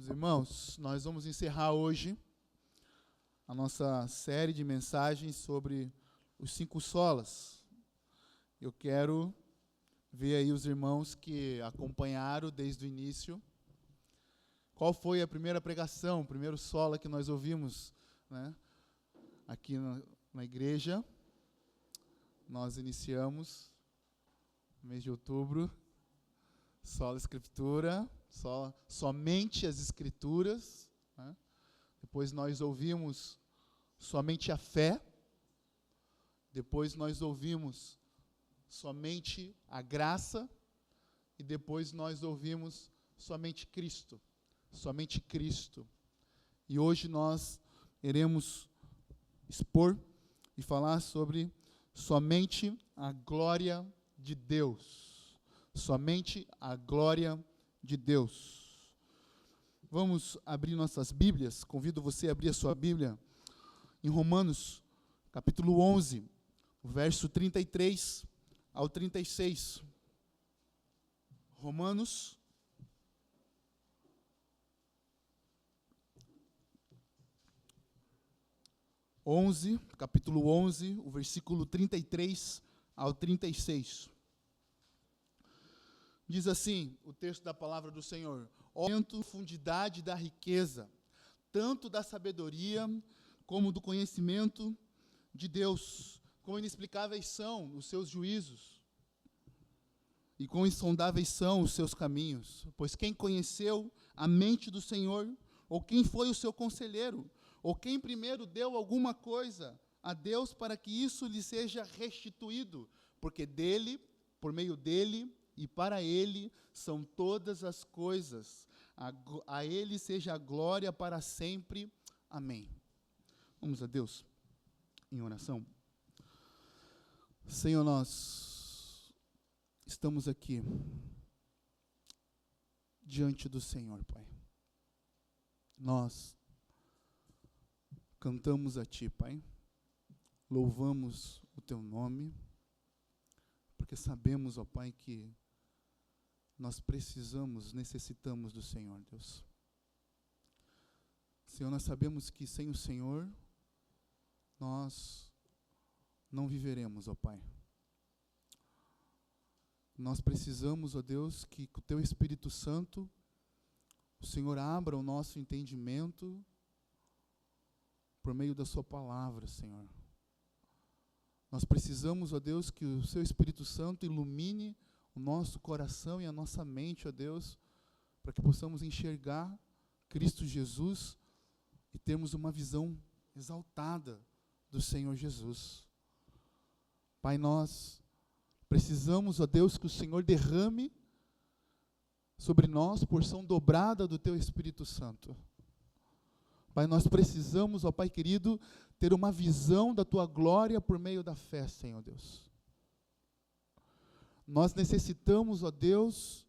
Meus irmãos, nós vamos encerrar hoje a nossa série de mensagens sobre os 5 solas. Eu quero ver aí os irmãos que acompanharam desde o início. Qual foi a primeira pregação, o primeiro sola que nós ouvimos, né? Aqui na igreja. Nós iniciamos no mês de outubro, sola escritura, somente as escrituras, né? Depois nós ouvimos somente a fé, depois nós ouvimos somente a graça, e depois nós ouvimos somente Cristo, somente Cristo. E hoje nós iremos expor e falar sobre somente a glória de Deus, somente a glória de Deus. Vamos abrir nossas Bíblias, convido você a abrir a sua Bíblia em Romanos, capítulo 11, verso 33 ao 36. Romanos 11, capítulo 11, o versículo 33 ao 36. Diz assim o texto da palavra do Senhor: ó, profundidade da riqueza, tanto da sabedoria como do conhecimento de Deus, quão inexplicáveis são os seus juízos, e quão insondáveis são os seus caminhos. Pois quem conheceu a mente do Senhor, ou quem foi o seu conselheiro, ou quem primeiro deu alguma coisa a Deus para que isso lhe seja restituído? Porque dele, por meio dele e para ele são todas as coisas. A ele seja a glória para sempre. Amém. Vamos a Deus em oração. Senhor, nós estamos aqui diante do Senhor, Pai. Nós cantamos a Ti, Pai, louvamos o Teu nome, porque sabemos, ó Pai, que nós necessitamos do Senhor, Deus. Senhor, nós sabemos que sem o Senhor, nós não viveremos, ó Pai. Nós precisamos, ó Deus, que com o Teu Espírito Santo, o Senhor abra o nosso entendimento, por meio da sua palavra, Senhor. Nós precisamos, ó Deus, que o seu Espírito Santo ilumine o nosso coração e a nossa mente, ó Deus, para que possamos enxergar Cristo Jesus e termos uma visão exaltada do Senhor Jesus. Pai, nós precisamos, ó Deus, que o Senhor derrame sobre nós porção dobrada do teu Espírito Santo. Pai, nós precisamos, ó Pai querido, ter uma visão da Tua glória por meio da fé, Senhor Deus. Nós necessitamos, ó Deus,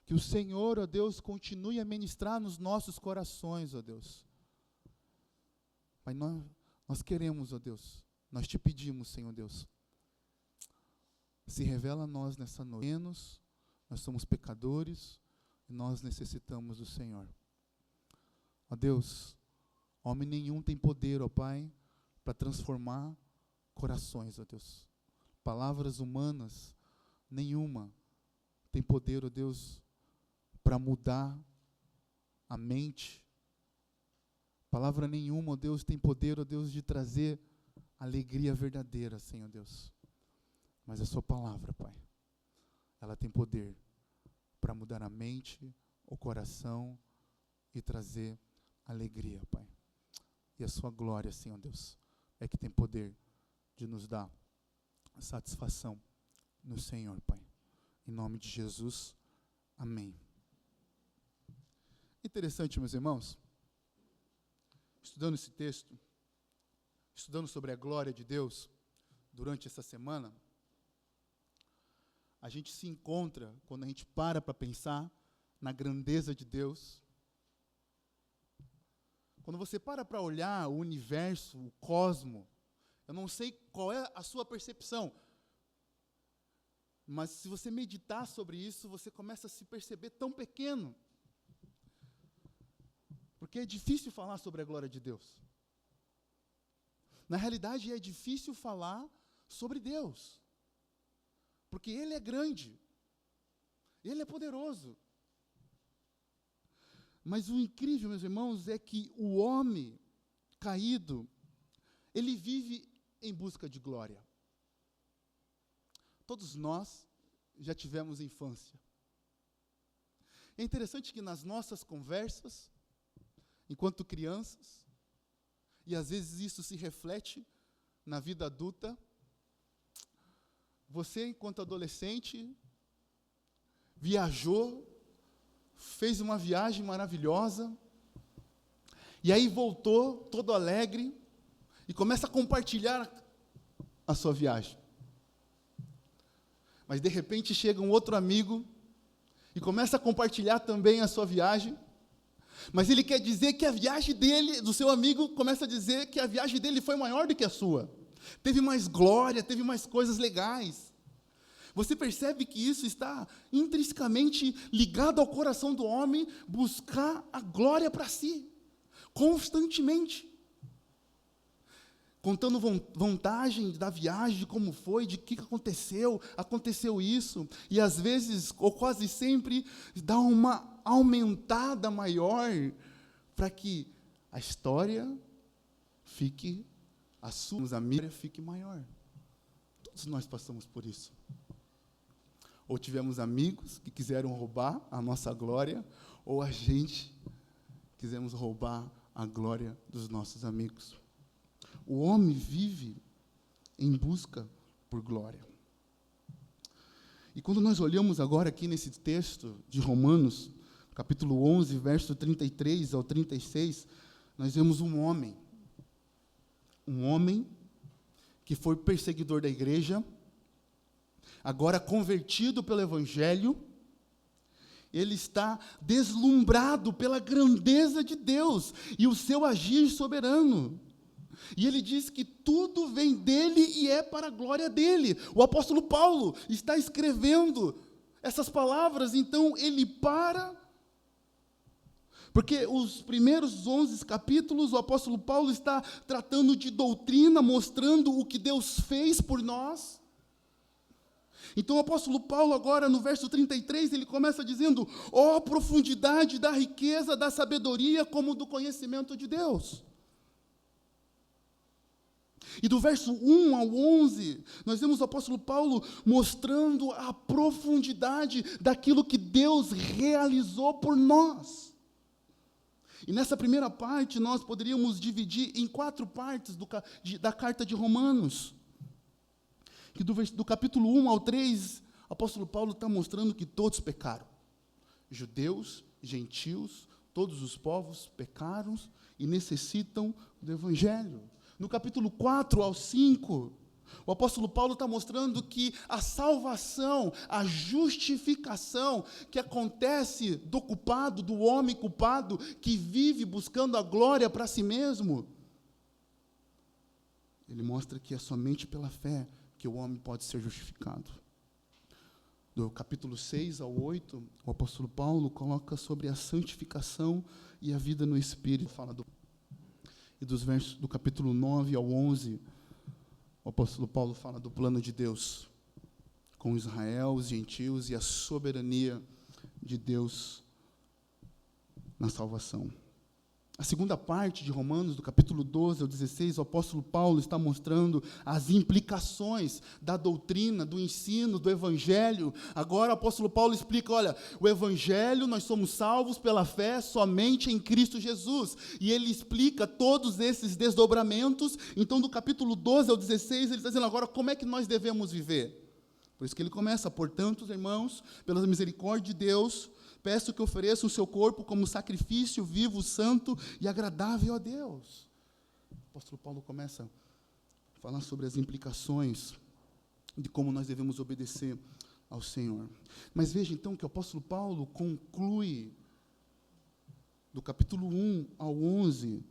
que o Senhor, ó Deus, continue a ministrar nos nossos corações, ó Deus. Pai, nós queremos, ó Deus, nós Te pedimos, Senhor Deus, se revela a nós nessa noite. Nós somos pecadores e nós necessitamos do Senhor. Ó Deus, homem nenhum tem poder, ó Pai, para transformar corações, ó Deus. Palavras humanas, nenhuma tem poder, ó Deus, para mudar a mente. Palavra nenhuma, ó Deus, tem poder, ó Deus, de trazer alegria verdadeira, Senhor Deus. Mas a sua palavra, Pai, ela tem poder para mudar a mente, o coração e trazer alegria, Pai. E a sua glória, Senhor Deus, é que tem poder de nos dar satisfação no Senhor, Pai. Em nome de Jesus, amém. Interessante, meus irmãos, estudando esse texto, estudando sobre a glória de Deus, durante essa semana, a gente se encontra, quando a gente para pensar na grandeza de Deus. Quando você para olhar o universo, o cosmo, eu não sei qual é a sua percepção, mas se você meditar sobre isso, você começa a se perceber tão pequeno. Porque é difícil falar sobre a glória de Deus. Na realidade, é difícil falar sobre Deus. Porque Ele é grande. Ele é poderoso. Mas o incrível, meus irmãos, é que o homem caído, ele vive em busca de glória. Todos nós já tivemos infância. É interessante que nas nossas conversas, enquanto crianças, e às vezes isso se reflete na vida adulta, você, enquanto adolescente, viajou, fez uma viagem maravilhosa, e aí voltou todo alegre, e começa a compartilhar a sua viagem. Mas de repente chega um outro amigo, e começa a compartilhar também a sua viagem, mas ele quer dizer que a viagem dele, do seu amigo, começa a dizer que a viagem dele foi maior do que a sua. Teve mais glória, teve mais coisas legais. Você percebe que isso está intrinsecamente ligado ao coração do homem, buscar a glória para si, constantemente. Contando vantagem da viagem, de como foi, de que aconteceu isso, e às vezes, ou quase sempre, dá uma aumentada maior, para que a história fique, a sua amigos fique maior. Todos nós passamos por isso. Ou tivemos amigos que quiseram roubar a nossa glória, ou a gente quisemos roubar a glória dos nossos amigos. O homem vive em busca por glória. E quando nós olhamos agora aqui nesse texto de Romanos, capítulo 11, verso 33 ao 36, nós vemos um homem que foi perseguidor da igreja, agora convertido pelo Evangelho. Ele está deslumbrado pela grandeza de Deus e o seu agir soberano. E ele diz que tudo vem dele e é para a glória dele. O apóstolo Paulo está escrevendo essas palavras, então ele para, porque os primeiros 11 capítulos, o apóstolo Paulo está tratando de doutrina, mostrando o que Deus fez por nós. Então o apóstolo Paulo agora, no verso 33, ele começa dizendo: ó profundidade da riqueza, da sabedoria, como do conhecimento de Deus. E do verso 1 ao 11, nós vemos o apóstolo Paulo mostrando a profundidade daquilo que Deus realizou por nós. E nessa primeira parte, nós poderíamos dividir em 4 partes da carta de Romanos. Que do capítulo 1 ao 3, o apóstolo Paulo está mostrando que todos pecaram. Judeus, gentios, todos os povos pecaram e necessitam do Evangelho. No capítulo 4 ao 5, o apóstolo Paulo está mostrando que a salvação, a justificação que acontece do culpado, do homem culpado, que vive buscando a glória para si mesmo, ele mostra que é somente pela fé que o homem pode ser justificado. Do capítulo 6 ao 8, o apóstolo Paulo coloca sobre a santificação e a vida no Espírito, e dos versos do capítulo 9 ao 11, o apóstolo Paulo fala do plano de Deus com Israel, os gentios e a soberania de Deus na salvação. A segunda parte de Romanos, do capítulo 12 ao 16, o apóstolo Paulo está mostrando as implicações da doutrina, do ensino, do Evangelho. Agora o apóstolo Paulo explica, olha, o Evangelho, nós somos salvos pela fé somente em Cristo Jesus. E ele explica todos esses desdobramentos. Então, do capítulo 12 ao 16, ele está dizendo agora como é que nós devemos viver. Por isso que ele começa: portanto, irmãos, pela misericórdia de Deus, peço que ofereçam o seu corpo como sacrifício vivo, santo e agradável a Deus. O apóstolo Paulo começa a falar sobre as implicações de como nós devemos obedecer ao Senhor. Mas veja então que o apóstolo Paulo conclui, do capítulo 1 ao 11,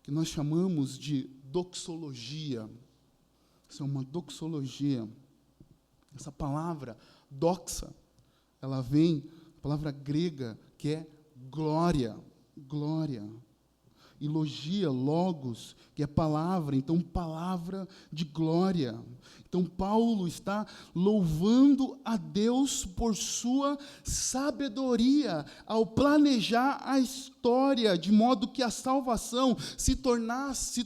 que nós chamamos de doxologia. Isso é uma doxologia. Essa palavra, doxa, ela vem, palavra grega, que é glória. glória. E logia, logos, que é palavra, então palavra de glória. Então Paulo está louvando a Deus por sua sabedoria ao planejar a história, de modo que a salvação se tornasse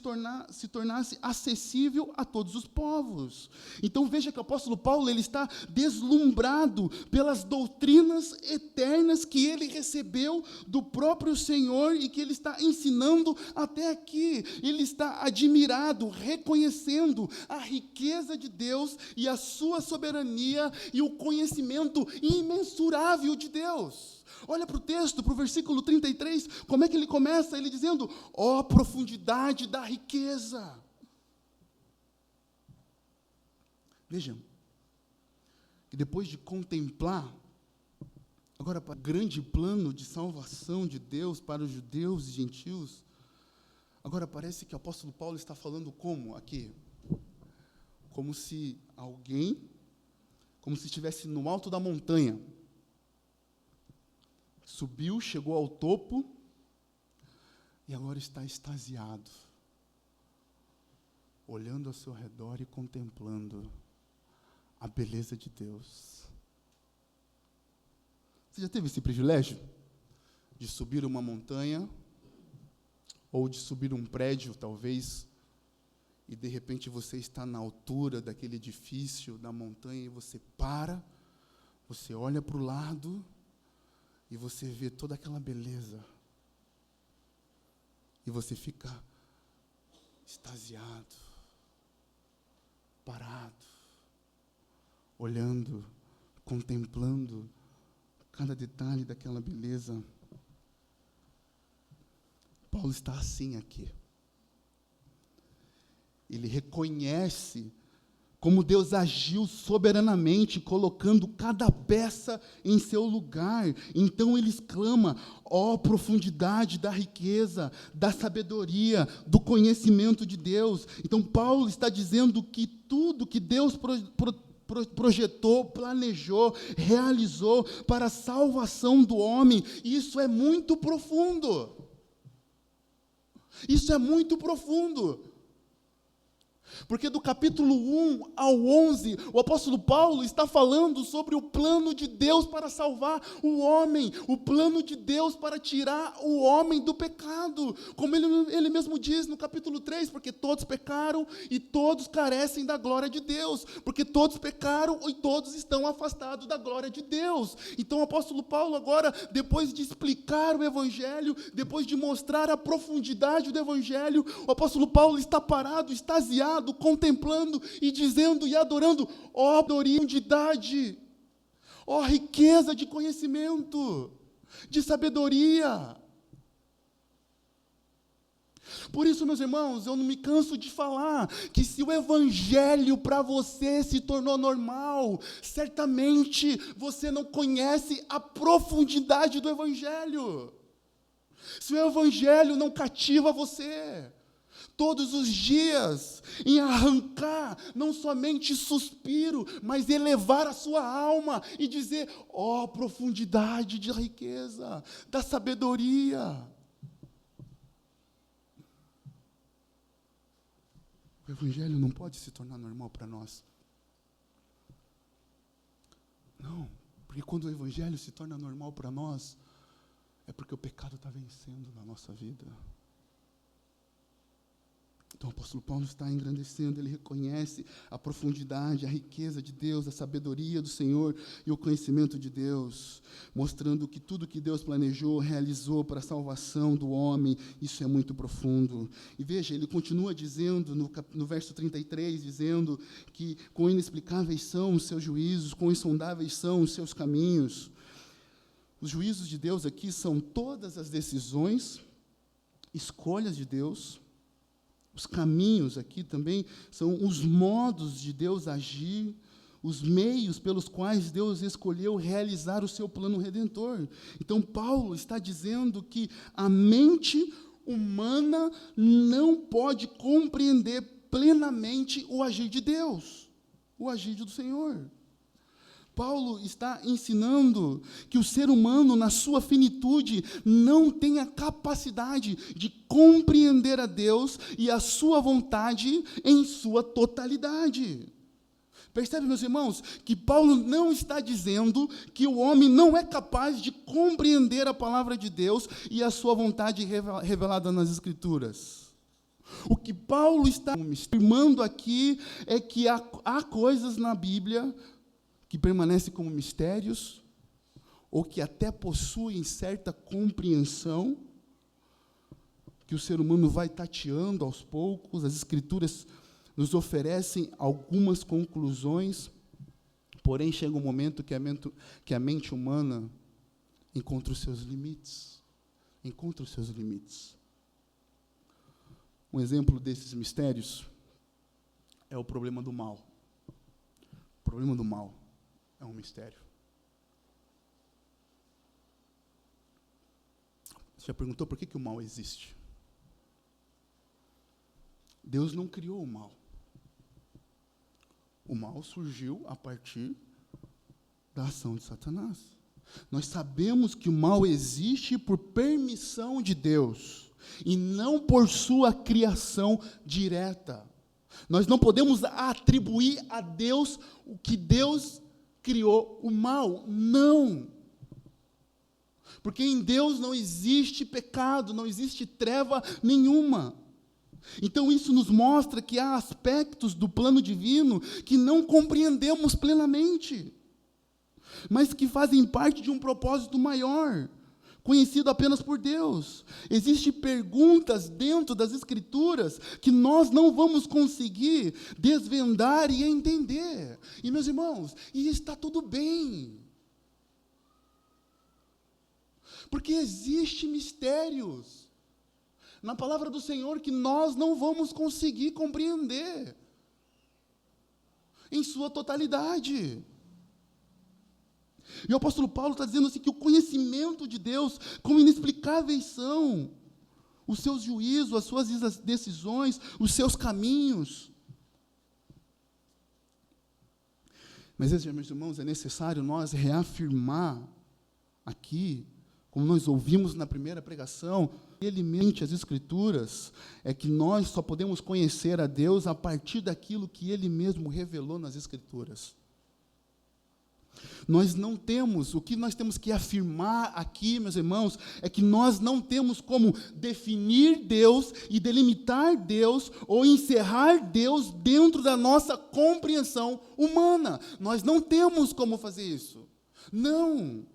acessível a todos os povos. Então veja que o apóstolo Paulo ele está deslumbrado pelas doutrinas eternas que ele recebeu do próprio Senhor e que ele está ensinando até aqui. Ele está admirado, reconhecendo a riqueza de Deus e a sua soberania e o conhecimento imensurável de Deus. Olha para o texto, para o versículo 33, como é que ele começa? Ele dizendo, ó profundidade da riqueza. Vejam, que depois de contemplar, agora para o grande plano de salvação de Deus para os judeus e gentios, agora parece que o apóstolo Paulo está falando como aqui? Como se estivesse no alto da montanha. Subiu, chegou ao topo e agora está extasiado, olhando ao seu redor e contemplando a beleza de Deus. Você já teve esse privilégio de subir uma montanha ou de subir um prédio, talvez, e de repente você está na altura daquele edifício, da montanha, e você para, você olha para o lado e você vê toda aquela beleza. E você fica extasiado, parado, olhando, contemplando cada detalhe daquela beleza. Paulo está assim aqui. Ele reconhece como Deus agiu soberanamente, colocando cada peça em seu lugar. Então ele exclama, ó profundidade da riqueza, da sabedoria, do conhecimento de Deus. Então Paulo está dizendo que tudo que Deus projetou, planejou, realizou para a salvação do homem, isso é muito profundo. Isso é muito profundo. Porque do capítulo 1 ao 11, o apóstolo Paulo está falando sobre o plano de Deus para salvar o homem, o plano de Deus para tirar o homem do pecado. Como ele mesmo diz no capítulo 3, porque todos pecaram e todos carecem da glória de Deus, porque todos pecaram e todos estão afastados da glória de Deus. Então o apóstolo Paulo agora, depois de explicar o evangelho, depois de mostrar a profundidade do evangelho, o apóstolo Paulo está parado, extasiado, contemplando e dizendo e adorando, ó profundidade, ó riqueza de conhecimento, de sabedoria. Por isso, meus irmãos, eu não me canso de falar que se o evangelho para você se tornou normal, certamente você não conhece a profundidade do evangelho. Se o evangelho não cativa você, todos os dias, em arrancar, não somente suspiro, mas elevar a sua alma e dizer, ó profundidade de riqueza, da sabedoria. O evangelho não pode se tornar normal para nós. Não, porque quando o evangelho se torna normal para nós, é porque o pecado está vencendo na nossa vida. Então o apóstolo Paulo está engrandecendo, ele reconhece a profundidade, a riqueza de Deus, a sabedoria do Senhor e o conhecimento de Deus, mostrando que tudo que Deus planejou, realizou para a salvação do homem, isso é muito profundo. E veja, ele continua dizendo, no verso 33, dizendo que quão inexplicáveis são os seus juízos, quão insondáveis são os seus caminhos. Os juízos de Deus aqui são todas as decisões, escolhas de Deus. Os caminhos aqui também são os modos de Deus agir, os meios pelos quais Deus escolheu realizar o seu plano redentor. Então, Paulo está dizendo que a mente humana não pode compreender plenamente o agir de Deus, o agir do Senhor. Paulo está ensinando que o ser humano, na sua finitude, não tem a capacidade de compreender a Deus e a sua vontade em sua totalidade. Percebe, meus irmãos, que Paulo não está dizendo que o homem não é capaz de compreender a palavra de Deus e a sua vontade revelada nas Escrituras. O que Paulo está afirmando aqui é que há coisas na Bíblia que permanecem como mistérios, ou que até possuem certa compreensão, que o ser humano vai tateando aos poucos. As Escrituras nos oferecem algumas conclusões, porém chega um momento que a mente humana encontra os seus limites. Encontra os seus limites. Um exemplo desses mistérios é o problema do mal. O problema do mal é um mistério. Você já perguntou por que o mal existe? Deus não criou o mal. O mal surgiu a partir da ação de Satanás. Nós sabemos que o mal existe por permissão de Deus, e não por sua criação direta. Nós não podemos atribuir a Deus o que Deus criou, o mal. Não. Porque em Deus não existe pecado, não existe treva nenhuma. Então isso nos mostra que há aspectos do plano divino que não compreendemos plenamente, mas que fazem parte de um propósito maior, conhecido apenas por Deus. Existem perguntas dentro das Escrituras que nós não vamos conseguir desvendar e entender. E, meus irmãos, e está tudo bem. Porque existem mistérios na palavra do Senhor que nós não vamos conseguir compreender em sua totalidade. E o apóstolo Paulo está dizendo assim, que o conhecimento de Deus, quão inexplicáveis são os seus juízos, as suas decisões, os seus caminhos. Mas, meus irmãos, é necessário nós reafirmar aqui, como nós ouvimos na primeira pregação, ele mente as Escrituras, é que nós só podemos conhecer a Deus a partir daquilo que Ele mesmo revelou nas Escrituras. Nós não temos, o que nós temos que afirmar aqui, meus irmãos, é que nós não temos como definir Deus e delimitar Deus ou encerrar Deus dentro da nossa compreensão humana. Nós não temos como fazer isso. Não.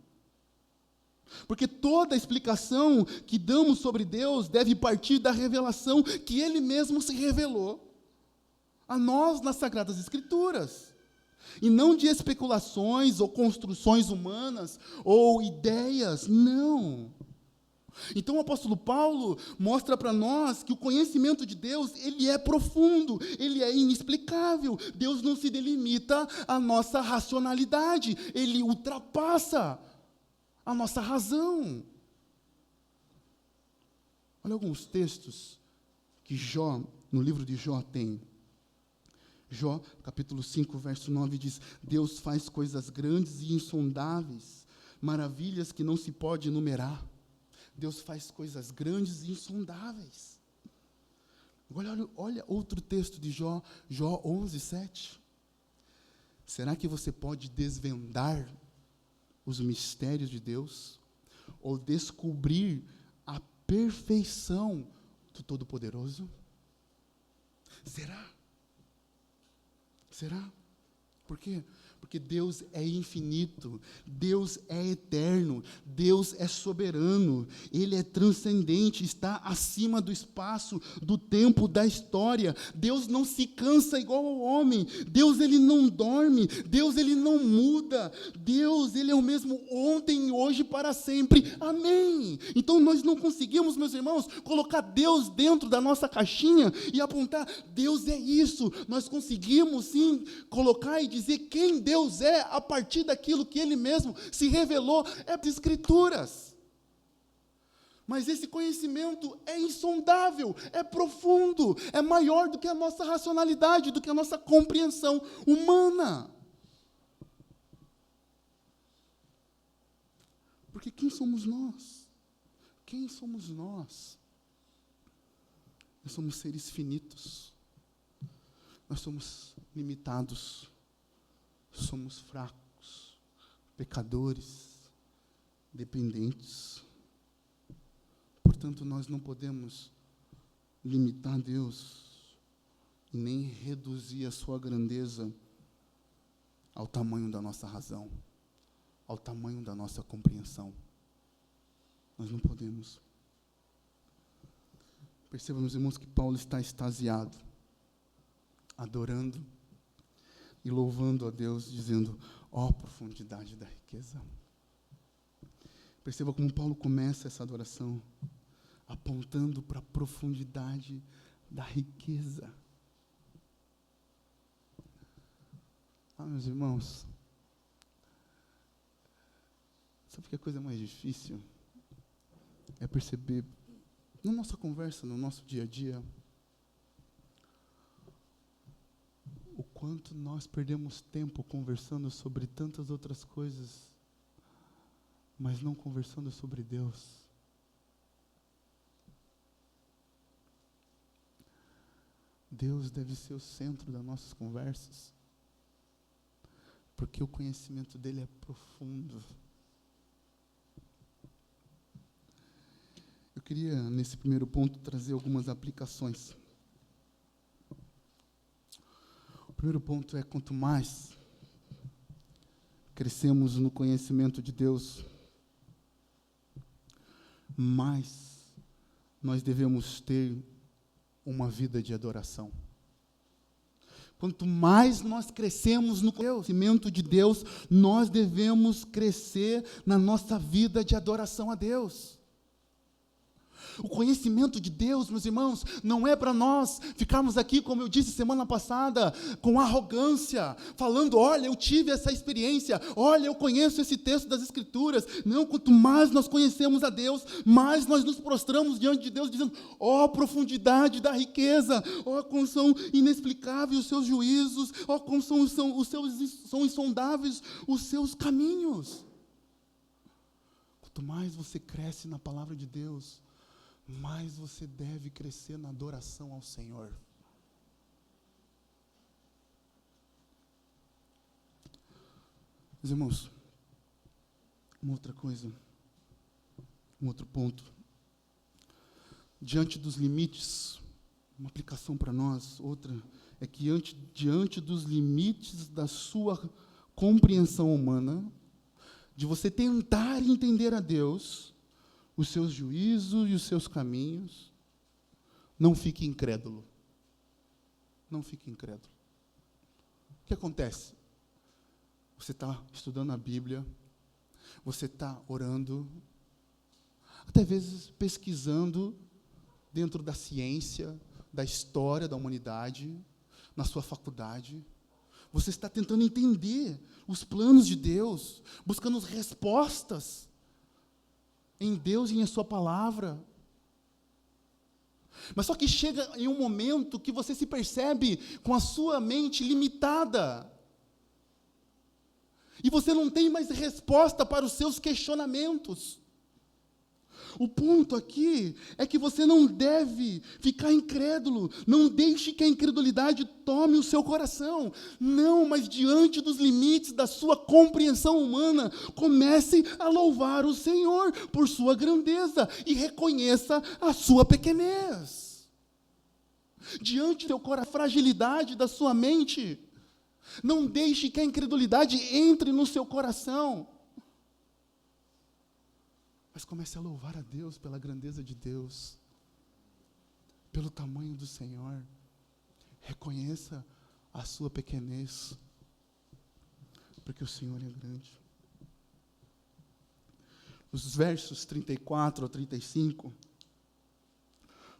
Porque toda a explicação que damos sobre Deus deve partir da revelação que Ele mesmo se revelou a nós nas Sagradas Escrituras. E não de especulações ou construções humanas ou ideias, não. Então o apóstolo Paulo mostra para nós que o conhecimento de Deus, ele é profundo, ele é inexplicável. Deus não se delimita à nossa racionalidade, ele ultrapassa a nossa razão. Olha alguns textos que Jó, no livro de Jó, tem. Jó, capítulo 5, verso 9, diz: Deus faz coisas grandes e insondáveis, maravilhas que não se pode enumerar. Deus faz coisas grandes e insondáveis. Olha outro texto de Jó, Jó 11, 7. Será que você pode desvendar os mistérios de Deus, ou descobrir a perfeição do Todo-Poderoso? Será? Será? Por quê? Porque Deus é infinito, Deus é eterno, Deus é soberano, Ele é transcendente, está acima do espaço, do tempo, da história. Deus não se cansa igual ao homem, Deus ele não dorme, Deus ele não muda, Deus ele é o mesmo ontem, hoje, para sempre. Amém. Então nós não conseguimos, meus irmãos, colocar Deus dentro da nossa caixinha e apontar, Deus é isso. Nós conseguimos sim colocar e dizer quem Deus é a partir daquilo que Ele mesmo se revelou, é das Escrituras. Mas esse conhecimento é insondável, é profundo, é maior do que a nossa racionalidade, do que a nossa compreensão humana. Porque quem somos nós? Quem somos nós? Nós somos seres finitos. Nós somos limitados. Somos fracos, pecadores, dependentes. Portanto, nós não podemos limitar Deus e nem reduzir a sua grandeza ao tamanho da nossa razão, ao tamanho da nossa compreensão. Nós não podemos. Perceba, meus irmãos, que Paulo está extasiado, adorando e louvando a Deus, dizendo: ó profundidade da riqueza. Perceba como Paulo começa essa adoração, apontando para a profundidade da riqueza. Meus irmãos, sabe que a coisa mais difícil é perceber, na nossa conversa, no nosso dia a dia, o quanto nós perdemos tempo conversando sobre tantas outras coisas, mas não conversando sobre Deus. Deus deve ser o centro das nossas conversas, porque o conhecimento dele é profundo. Eu queria, nesse primeiro ponto, trazer algumas aplicações. O primeiro ponto é: quanto mais crescemos no conhecimento de Deus, mais nós devemos ter uma vida de adoração. Quanto mais nós crescemos no conhecimento de Deus, nós devemos crescer na nossa vida de adoração a Deus. O conhecimento de Deus, meus irmãos, não é para nós ficarmos aqui, como eu disse semana passada, com arrogância, falando: olha, eu tive essa experiência, olha, eu conheço esse texto das Escrituras. Não, quanto mais nós conhecemos a Deus, mais nós nos prostramos diante de Deus, dizendo: ó profundidade da riqueza, ó como são inexplicáveis os seus juízos, ó como são insondáveis os seus caminhos. Quanto mais você cresce na palavra de Deus, mais você deve crescer na adoração ao Senhor. Meus irmãos, uma outra coisa, um outro ponto. Diante dos limites, uma aplicação para nós, outra, é que diante dos limites da sua compreensão humana, de você tentar entender a Deus, os seus juízos e os seus caminhos, não fique incrédulo. Não fique incrédulo. O que acontece? Você está estudando a Bíblia, você está orando, até vezes pesquisando dentro da ciência, da história da humanidade, na sua faculdade. Você está tentando entender os planos de Deus, buscando as respostas em Deus e em sua palavra. Mas só que chega em um momento que você se percebe com a sua mente limitada. E você não tem mais resposta para os seus questionamentos. O ponto aqui é que você não deve ficar incrédulo. Não deixe que a incredulidade tome o seu coração. Não, mas diante dos limites da sua compreensão humana, comece a louvar o Senhor por sua grandeza e reconheça a sua pequenez. Diante do seu coração, a fragilidade da sua mente, não deixe que a incredulidade entre no seu coração. Mas comece a louvar a Deus pela grandeza de Deus, pelo tamanho do Senhor. Reconheça a sua pequenez, porque o Senhor é grande. Os versos 34 a 35,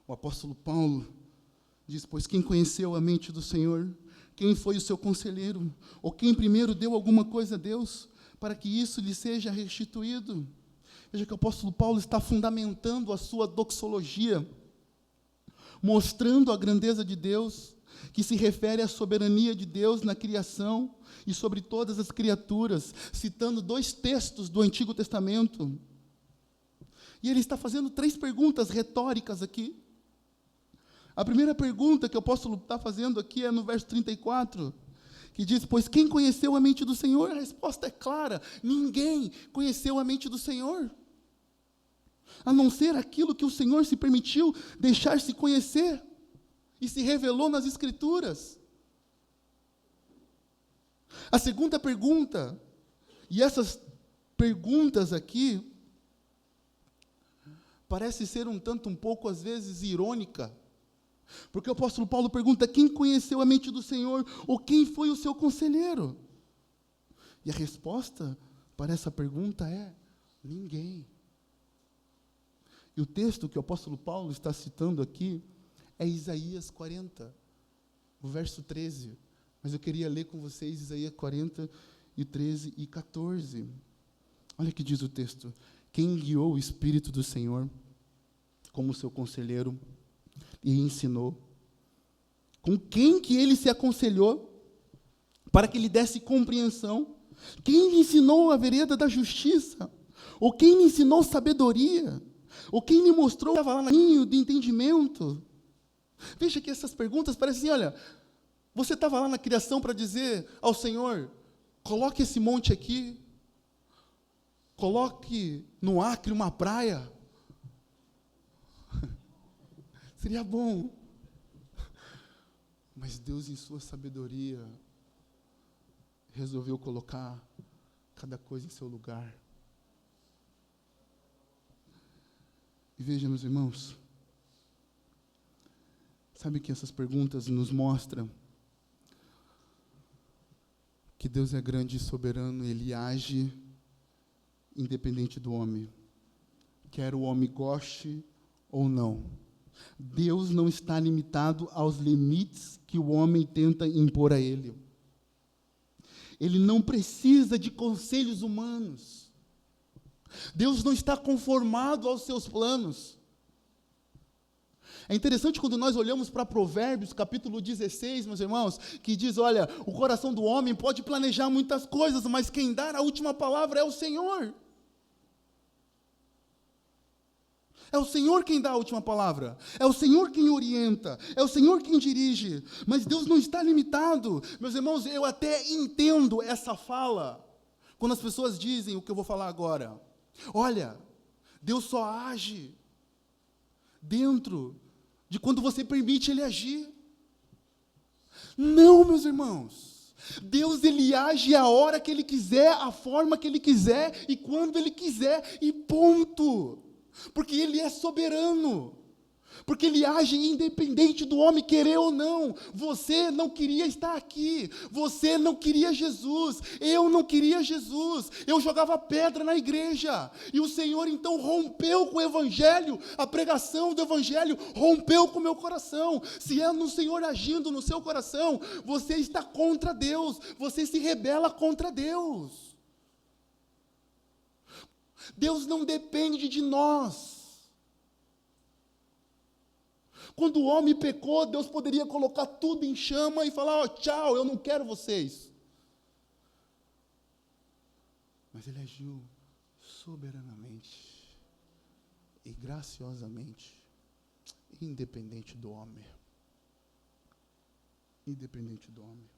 o apóstolo Paulo diz: pois quem conheceu a mente do Senhor, quem foi o seu conselheiro, ou quem primeiro deu alguma coisa a Deus, para que isso lhe seja restituído? Veja que o apóstolo Paulo está fundamentando a sua doxologia, mostrando a grandeza de Deus, que se refere à soberania de Deus na criação e sobre todas as criaturas, citando dois textos do Antigo Testamento, E ele está fazendo 3 perguntas retóricas aqui. A primeira pergunta que o apóstolo está fazendo aqui é no verso 34, que diz: pois quem conheceu a mente do Senhor? A resposta é clara: ninguém conheceu a mente do Senhor, a não ser aquilo que o Senhor se permitiu deixar-se conhecer e se revelou nas Escrituras. A segunda pergunta, e essas perguntas aqui, parece ser um pouco, às vezes, irônica, porque o apóstolo Paulo pergunta: quem conheceu a mente do Senhor, ou quem foi o seu conselheiro? E a resposta para essa pergunta é: ninguém. E o texto que o apóstolo Paulo está citando aqui é Isaías 40, o verso 13. Mas eu queria ler com vocês Isaías 40, e 13 e 14. Olha o que diz o texto: quem guiou o Espírito do Senhor como seu conselheiro e ensinou? Com quem que ele se aconselhou para que lhe desse compreensão? Quem lhe ensinou a vereda da justiça? Ou quem lhe ensinou sabedoria? Ou quem lhe mostrou o caminho de entendimento? Veja que essas perguntas parecem assim: olha, você estava lá na criação para dizer ao Senhor: coloque esse monte aqui, coloque no Acre uma praia. Seria bom. Mas Deus, em sua sabedoria, resolveu colocar cada coisa em seu lugar. E veja, meus irmãos, sabe que essas perguntas nos mostram que Deus é grande e soberano, Ele age independente do homem, quer o homem goste ou não. Deus não está limitado aos limites que o homem tenta impor a Ele. Ele não precisa de conselhos humanos. Deus não está conformado aos seus planos. É interessante quando nós olhamos para Provérbios, capítulo 16, meus irmãos, que diz: olha, o coração do homem pode planejar muitas coisas, mas quem dá a última palavra é o Senhor. É o Senhor quem dá a última palavra. É o Senhor quem orienta. É o Senhor quem dirige. Mas Deus não está limitado. Meus irmãos, eu até entendo essa fala, quando as pessoas dizem o que eu vou falar agora. Olha, Deus só age dentro de quando você permite Ele agir. Não, meus irmãos. Deus, Ele age a hora que Ele quiser, a forma que Ele quiser e quando Ele quiser, e ponto. Porque Ele é soberano. Porque Ele age independente do homem querer ou não. Você não queria estar aqui. Você não queria Jesus. Eu não queria Jesus. Eu jogava pedra na igreja. E o Senhor então rompeu com o Evangelho. A pregação do Evangelho rompeu com o meu coração. Se é no Senhor agindo no seu coração, você está contra Deus. Você se rebela contra Deus. Deus não depende de nós. Quando o homem pecou, Deus poderia colocar tudo em chama e falar: tchau, eu não quero vocês. Mas Ele agiu soberanamente e graciosamente, independente do homem. Independente do homem.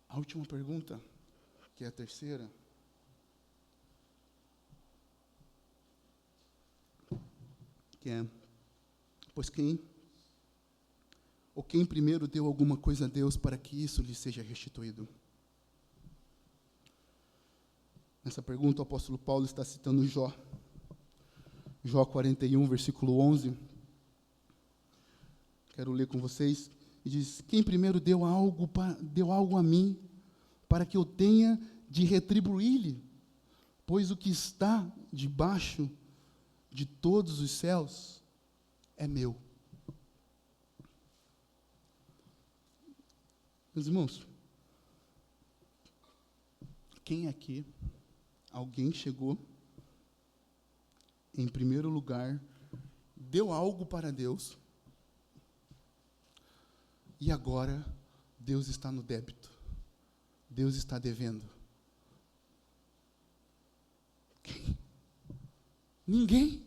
A última pergunta, que é a terceira, que é: pois quem primeiro deu alguma coisa a Deus para que isso lhe seja restituído? Nessa pergunta o apóstolo Paulo está citando Jó 41, versículo 11. Quero ler com vocês. E diz: quem primeiro deu algo a mim, para que eu tenha de retribuir-lhe, pois o que está debaixo de todos os céus é meu. Meus irmãos, quem aqui, alguém chegou, em primeiro lugar, deu algo para Deus, e agora Deus está no débito? Deus está devendo. Ninguém.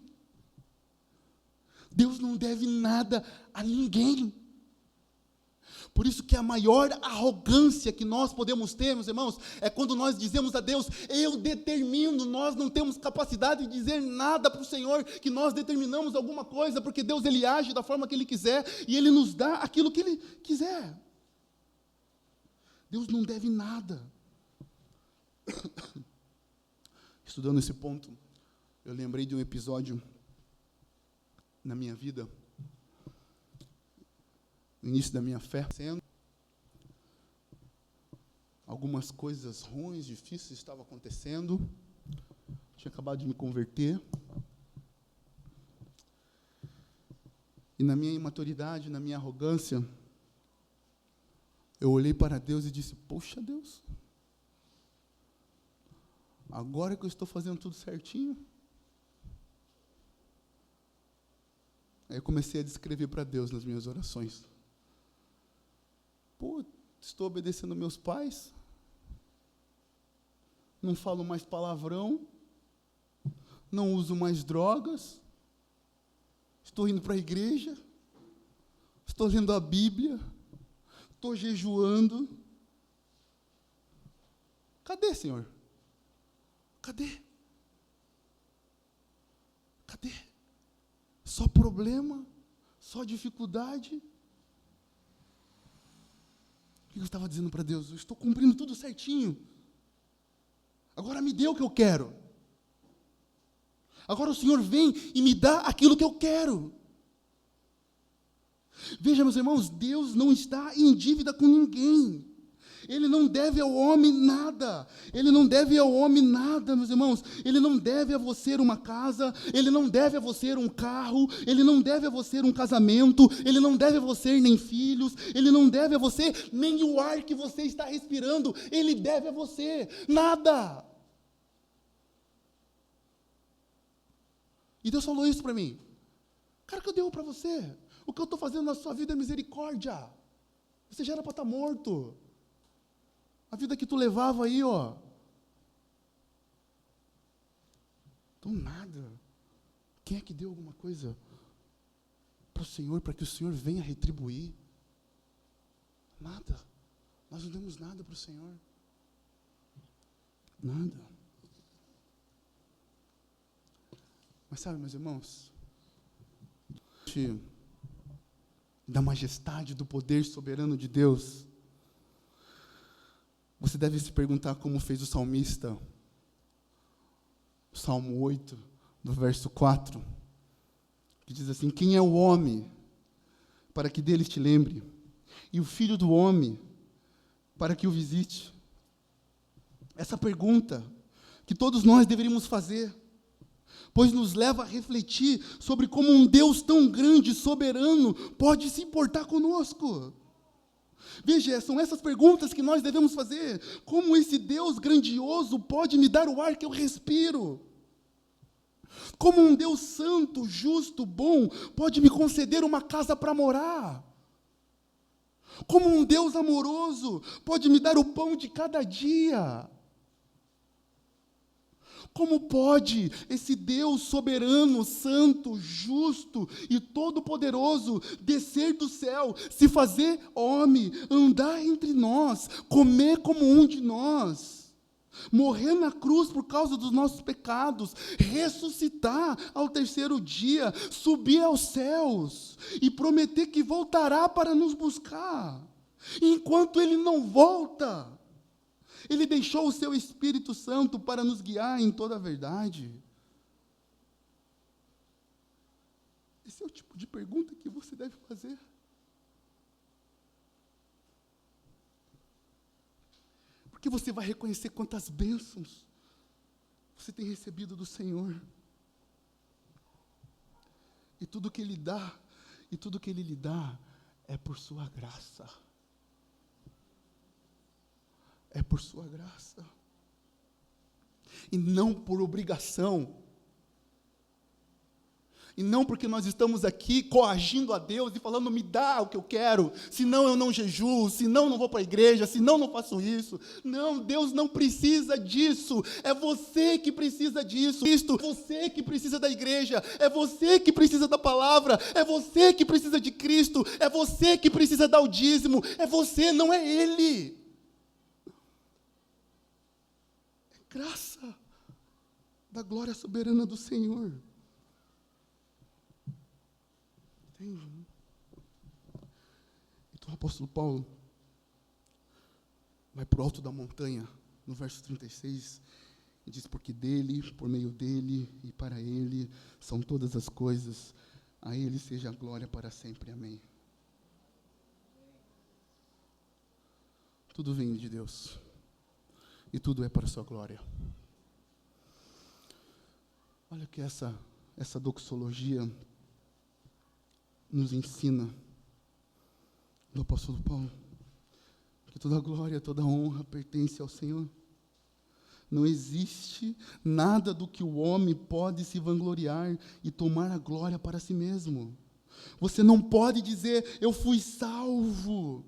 Deus não deve nada a ninguém. Por isso que a maior arrogância que nós podemos ter, meus irmãos, é quando nós dizemos a Deus, eu determino. Nós não temos capacidade de dizer nada para o Senhor, que nós determinamos alguma coisa, porque Deus, Ele age da forma que Ele quiser, e Ele nos dá aquilo que Ele quiser. Deus não deve nada. Estudando esse ponto, eu lembrei de um episódio na minha vida, no início da minha fé, algumas coisas ruins, difíceis estavam acontecendo, tinha acabado de me converter, e na minha imaturidade, na minha arrogância, eu olhei para Deus e disse, poxa Deus, agora que eu estou fazendo tudo certinho, aí eu comecei a descrever para Deus nas minhas orações. Pô, estou obedecendo meus pais, não falo mais palavrão, não uso mais drogas, estou indo para a igreja, estou lendo a Bíblia, estou jejuando. Cadê, Senhor? Cadê? Cadê? Só problema, só dificuldade. O que eu estava dizendo para Deus? Eu estou cumprindo tudo certinho. Agora me dê o que eu quero. Agora o Senhor vem e me dá aquilo que eu quero. Veja, meus irmãos, Deus não está em dívida com ninguém. Ele não deve ao homem nada. Ele não deve ao homem nada, meus irmãos. Ele não deve a você uma casa. Ele não deve a você um carro. Ele não deve a você um casamento. Ele não deve a você nem filhos. Ele não deve a você nem o ar que você está respirando. Ele deve a você nada. E Deus falou isso para mim. Cara, o que eu devo para você? O que eu estou fazendo na sua vida é misericórdia. Você já era para estar morto. A vida que tu levava aí, ó. Então, nada. Quem é que deu alguma coisa para o Senhor, para que o Senhor venha retribuir? Nada. Nós não demos nada para o Senhor. Nada. Mas sabe, meus irmãos, da majestade, do poder soberano de Deus, você deve se perguntar como fez o salmista, o Salmo 8, do verso 4, que diz assim, quem é o homem para que dele te lembre? E o filho do homem para que o visite? Essa pergunta que todos nós deveríamos fazer, pois nos leva a refletir sobre como um Deus tão grande e soberano pode se importar conosco. Veja, são essas perguntas que nós devemos fazer. Como esse Deus grandioso pode me dar o ar que eu respiro? Como um Deus santo, justo, bom, pode me conceder uma casa para morar? Como um Deus amoroso pode me dar o pão de cada dia? Como pode esse Deus soberano, santo, justo e todo-poderoso descer do céu, se fazer homem, andar entre nós, comer como um de nós, morrer na cruz por causa dos nossos pecados, ressuscitar ao terceiro dia, subir aos céus e prometer que voltará para nos buscar? Enquanto Ele não volta, Ele deixou o seu Espírito Santo para nos guiar em toda a verdade. Esse é o tipo de pergunta que você deve fazer. Porque você vai reconhecer quantas bênçãos você tem recebido do Senhor. E tudo que Ele dá, e tudo que Ele lhe dá, é por sua graça. É por sua graça. E não por obrigação. E não porque nós estamos aqui coagindo a Deus e falando, me dá o que eu quero, senão eu não jejuo, senão eu não vou para a igreja, senão eu não faço isso. Não, Deus não precisa disso. É você que precisa disso. Cristo, é você que precisa da igreja. É você que precisa da palavra. É você que precisa de Cristo. É você que precisa dar o dízimo. É você, não é Ele. É graça da glória soberana do Senhor. Então o apóstolo Paulo vai para o alto da montanha, no verso 36, e diz, porque dele, por meio dele e para ele são todas as coisas, a ele seja a glória para sempre, amém. Tudo vem de Deus, e tudo é para a sua glória. Olha que essa doxologia nos ensina, do apóstolo Paulo, que toda glória, toda honra pertence ao Senhor. Não existe nada do que o homem pode se vangloriar e tomar a glória para si mesmo. Você não pode dizer, eu fui salvo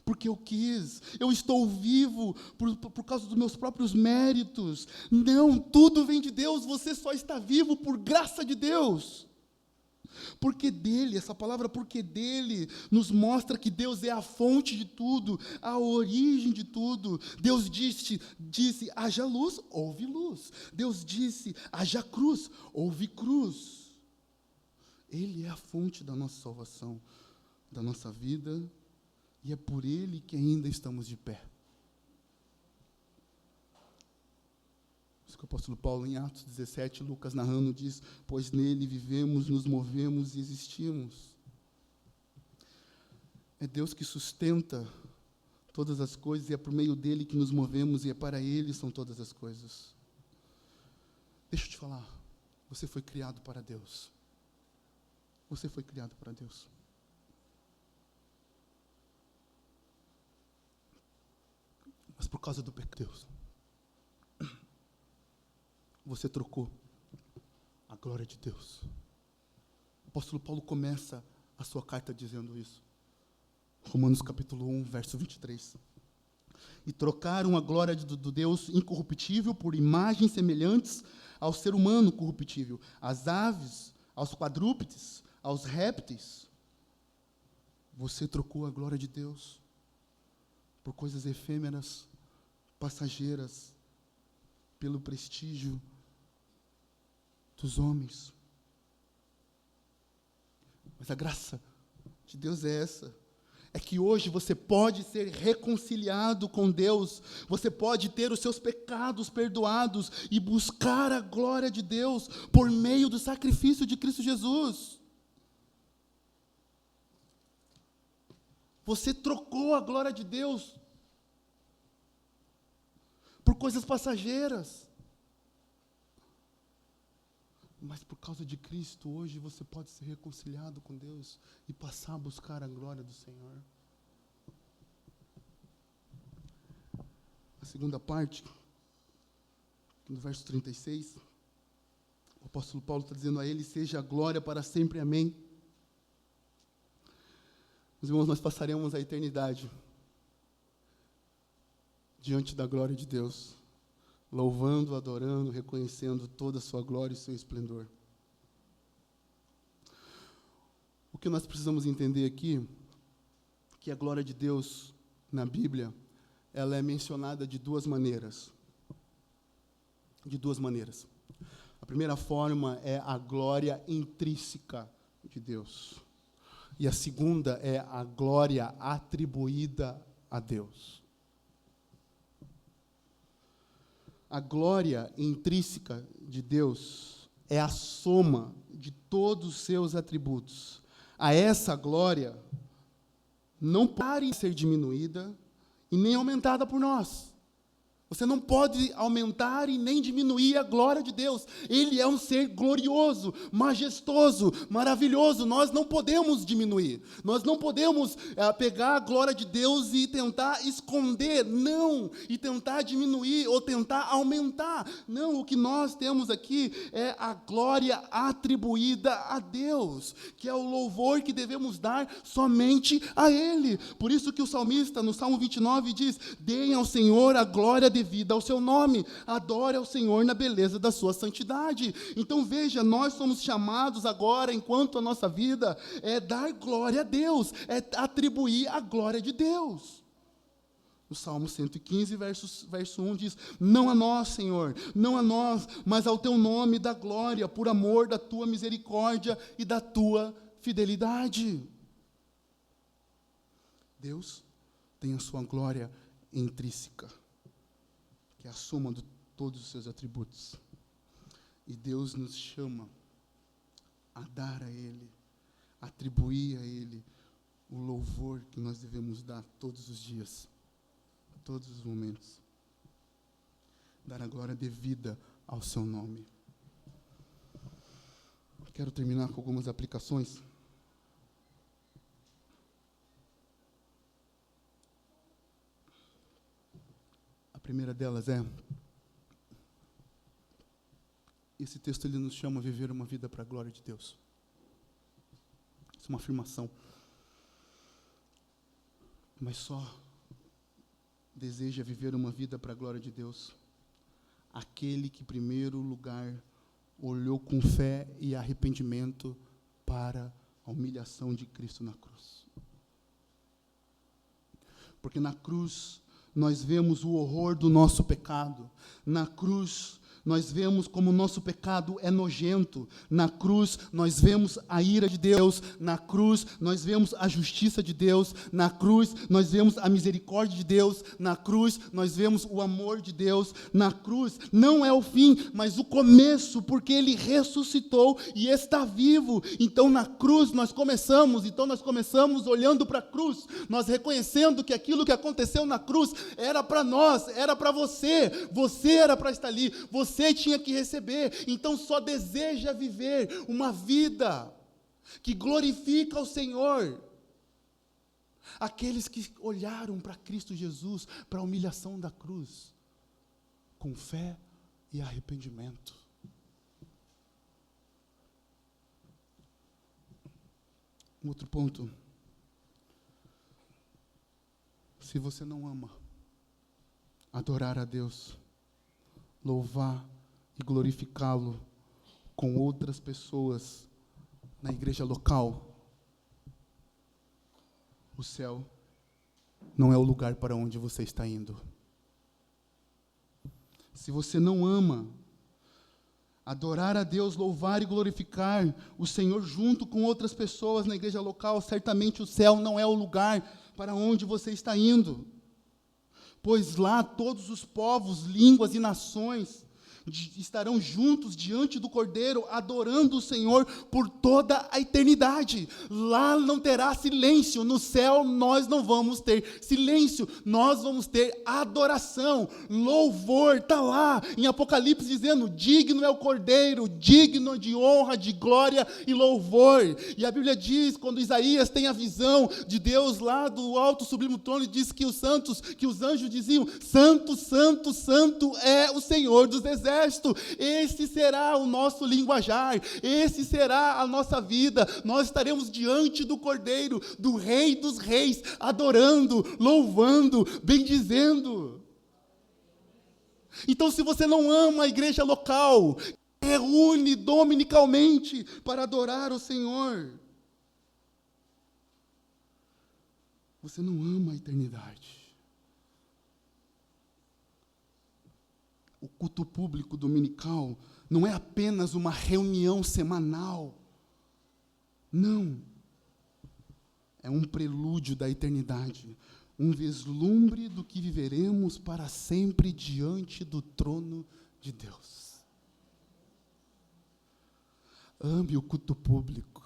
porque eu quis, eu estou vivo por causa dos meus próprios méritos. Não, tudo vem de Deus, você só está vivo por graça de Deus. Porque dele, essa palavra porque dele, nos mostra que Deus é a fonte de tudo, a origem de tudo. Deus disse, haja luz, houve luz. Deus disse, haja cruz, houve cruz. Ele é a fonte da nossa salvação, da nossa vida, e é por ele que ainda estamos de pé. O apóstolo Paulo, em Atos 17, Lucas narrando, diz, pois nele vivemos, nos movemos e existimos. É Deus que sustenta todas as coisas, e é por meio dele que nos movemos, e é para ele são todas as coisas. Deixa eu te falar, você foi criado para Deus. Você foi criado para Deus. Mas por causa do pecado, você trocou a glória de Deus. O apóstolo Paulo começa a sua carta dizendo isso. Romanos capítulo 1, verso 23. E trocaram a glória do Deus incorruptível por imagens semelhantes ao ser humano corruptível, às aves, aos quadrúpedes, aos répteis. Você trocou a glória de Deus por coisas efêmeras, passageiras, pelo prestígio dos homens. Mas a graça de Deus é essa. É que hoje você pode ser reconciliado com Deus, você pode ter os seus pecados perdoados e buscar a glória de Deus por meio do sacrifício de Cristo Jesus. Você trocou a glória de Deus por coisas passageiras. Mas por causa de Cristo, hoje você pode ser reconciliado com Deus e passar a buscar a glória do Senhor. A segunda parte, no verso 36, o apóstolo Paulo está dizendo a ele, seja a glória para sempre, amém. Meus irmãos, nós passaremos a eternidade diante da glória de Deus, louvando, adorando, reconhecendo toda a sua glória e seu esplendor. O que nós precisamos entender aqui, que a glória de Deus na Bíblia, ela é mencionada de duas maneiras. De duas maneiras. A primeira forma é a glória intrínseca de Deus. E a segunda é a glória atribuída a Deus. A glória intrínseca de Deus é a soma de todos os seus atributos. A essa glória não pode ser diminuída e nem aumentada por nós. Você não pode aumentar e nem diminuir a glória de Deus. Ele é um ser glorioso, majestoso, maravilhoso. Nós não podemos diminuir. Nós não podemos pegar a glória de Deus e tentar esconder. Não. E tentar diminuir ou tentar aumentar. Não. O que nós temos aqui é a glória atribuída a Deus, que é o louvor que devemos dar somente a Ele. Por isso que o salmista, no Salmo 29, diz: deem ao Senhor a glória devida ao seu nome, adore ao Senhor na beleza da sua santidade. Então veja, nós somos chamados agora, enquanto a nossa vida, é dar glória a Deus, é atribuir a glória de Deus. O Salmo 115, verso 1 diz: não a nós, Senhor, não a nós, mas ao teu nome dá glória, por amor da tua misericórdia e da tua fidelidade. Deus tem a sua glória intrínseca, que é a soma de todos os seus atributos. E Deus nos chama a dar a Ele, atribuir a Ele o louvor que nós devemos dar todos os dias, todos os momentos. Dar a glória devida ao seu nome. Quero terminar com algumas aplicações. A primeira delas é, esse texto ele nos chama a viver uma vida para a glória de Deus. Isso é uma afirmação. Mas só deseja viver uma vida para a glória de Deus aquele que, em primeiro lugar, olhou com fé e arrependimento para a humilhação de Cristo na cruz. Porque na cruz nós vemos o horror do nosso pecado. Na cruz nós vemos como o nosso pecado é nojento. Na cruz nós vemos a ira de Deus. Na cruz nós vemos a justiça de Deus. Na cruz nós vemos a misericórdia de Deus. Na cruz nós vemos o amor de Deus. Na cruz não é o fim, mas o começo, porque Ele ressuscitou e está vivo. Então na cruz nós começamos olhando para a cruz, nós reconhecendo que aquilo que aconteceu na cruz era para nós, era para você. Você era para estar ali, você tinha que receber. Então só deseja viver uma vida que glorifica o Senhor aqueles que olharam para Cristo Jesus, para a humilhação da cruz, com fé e arrependimento. Um outro ponto: se você não ama adorar a Deus, louvar e glorificá-lo com outras pessoas na igreja local, o céu não é o lugar para onde você está indo. Se você não ama adorar a Deus, louvar e glorificar o Senhor junto com outras pessoas na igreja local, certamente o céu não é o lugar para onde você está indo. Pois lá todos os povos, línguas e nações estarão juntos diante do Cordeiro, adorando o Senhor por toda a eternidade. Lá não terá silêncio, no céu nós não vamos ter silêncio, nós vamos ter adoração, louvor. Está lá em Apocalipse dizendo: digno é o Cordeiro, digno de honra, de glória e louvor. E a Bíblia diz, quando Isaías tem a visão de Deus lá do alto sublime trono, diz que os santos, que os anjos diziam: santo, santo, santo é o Senhor dos exércitos. Esse será o nosso linguajar, esse será a nossa vida. Nós estaremos diante do Cordeiro, do Rei dos Reis, adorando, louvando, bendizendo. Então, se você não ama a igreja local, reúne dominicalmente para adorar o Senhor, você não ama a eternidade. O culto público dominical não é apenas uma reunião semanal. Não. É um prelúdio da eternidade, um vislumbre do que viveremos para sempre diante do trono de Deus. Ame o culto público.